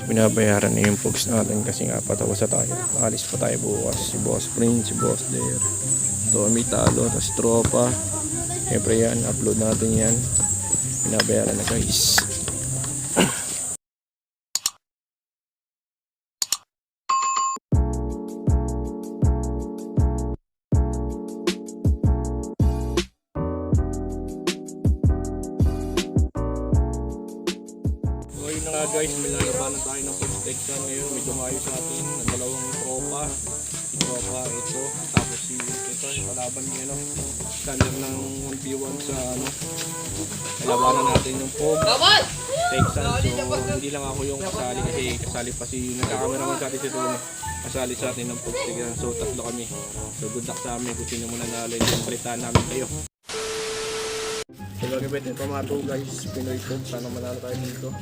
Binabayaran na yung pogs natin kasi nga patapos na tayo. Alis pa tayo bukas. Si Boss Prince, si Boss Der, Tommy Talo, tapos tropa. Siyempre yan, upload natin yan. Binabayaran na guys. Guys, may lalabanan tayo ng protection ngayon. Medyo maayos sa atin ng dalawang tropa. Si tropa ito, tapos si ito yung kalaban niya, no? Standard ng 1v1 sa ano. Labanan natin yung POG Texan. So hindi lang ako yung kasali kasi kasali pa si nagkakameraman sa atin si Tuno. Kasali sa atin ng POG Texan. So tatlo kami. So good luck sa amin kung sino muna nalalay yung palitan namin kayo. So gagawin din pamato guys, Pinoy POG. Sana manalo tayo dito.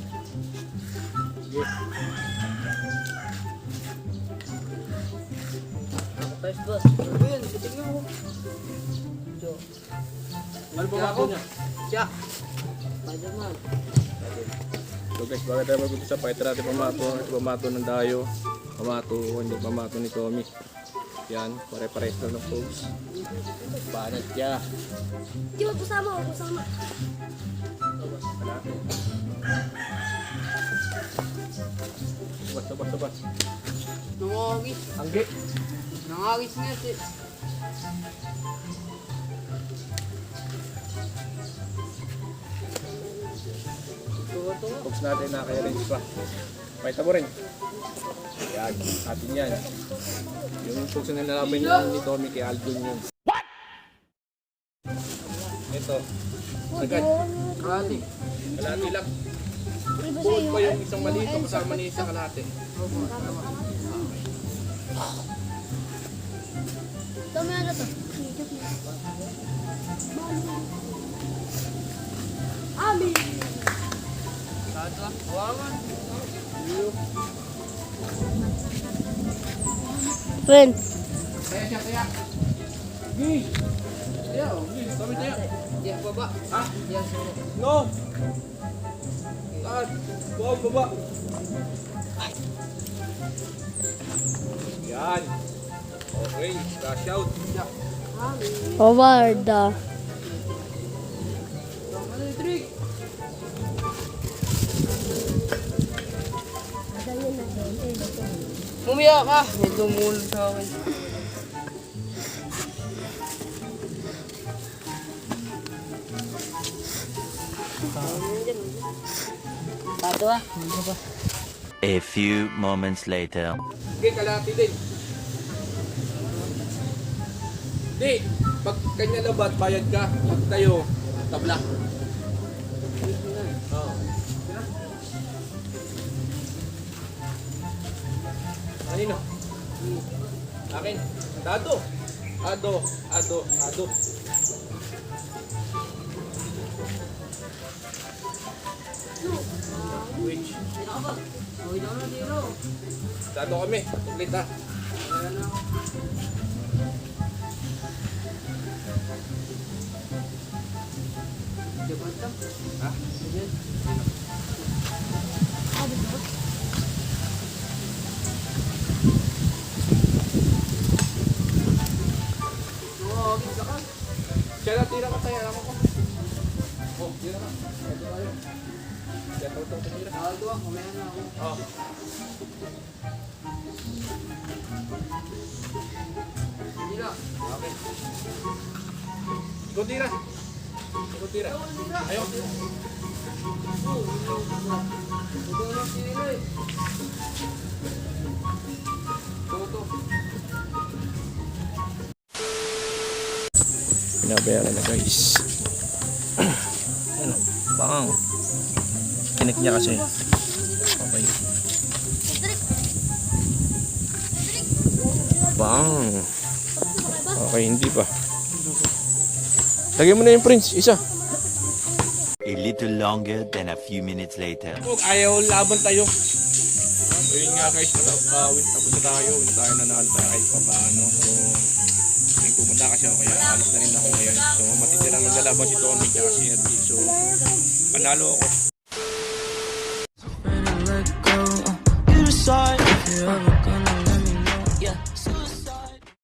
First boss. Ayun, titignan ko. Ano ba mato niya? Siya. Spider-Man. So guys, bakit tayo mag-upisa? Pakita natin pamato. Ito pamato ng Dayo. Pamato, hindi pamato ni Tommy. Yan, pare-pares na ng pogs. Banat siya. Di ba kusama o kusama? Sabas. Nangagis. Anggi. Nangagis nga si. Ito. Pogs natin naka-arrange pa. Pakita mo rin. Yan, atin yan. Yung pogs na nilalaban ni Tommy kay Aldun yun. What? Ito. Agad. Kalati. Kalahati lang. Bukod pa yung isang maliit o kasama ni isang kalahati. Dami ano to? Ami! Saan? Wawan. Wen! Kaya. Gis! Kaya o, gis. Kami kaya. Diyan baba. Ha? Diyan sa. No! Saan? Wow, baba. Yan. Okay, cash out. Howard. Ano yung trick? Mumiya ka. May tumulong sa akin. Tato ah. A few moments later. Okay, kalahati din. Di, pag kanya labat, bayad ka. Pag tayo, tabla. Oo. Kanino? Akin. Dado. Ado. Which? Dado kami. Tuglit ha. Ha? Siya lang, tira ka tayo. Alam ko. Oh, tira ka. Ito tayo. Siya tayo tira. Ito ah. Kumain na ako. Oh. Hindi na. Okay. Ikaw tira. Ayaw. Ito na sila eh. Toto. Binabayaran na guys. Ano? Bang. Kinik niya kasi. Okay. Bang. Okay, hindi pa. Lagyan mo na yung Prince, isa. A little longer than a few minutes later. Ayaw laban tayo. Ayun nga guys, tapos na tayo. Hindi tayo nanalo tayo kahit pa paano. So, may pumunta kasi ako kaya alis na rin ako ngayon. So, matitira maglalaban si Tommy at si RD. So, panalo ako.